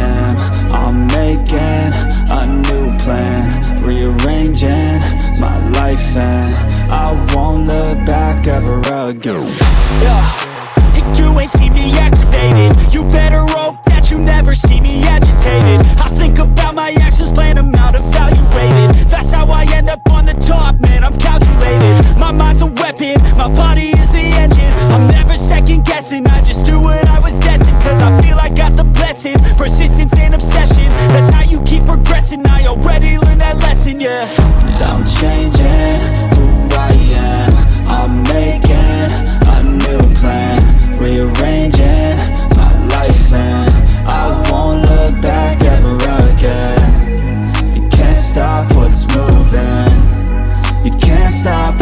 am. I'm making a new plan, rearranging my life, and I won't look back ever again. And you ain't see me activated. You better hope that you never see me agitated. I think about my actions, plan them out, evaluated. That's how I end up on the top, man, I'm calculated. My mind's a weapon, my body is the engine. I'm never second guessing, I just do what I was destined. Cause I feel I got the blessing, persistence and obsession. That's how you keep progressing, I already learned that lesson, yeah. I'm changing who I am. I'm making a new plan, rearranging my life, and I won't look back ever again. You can't stop what's moving, you can't stop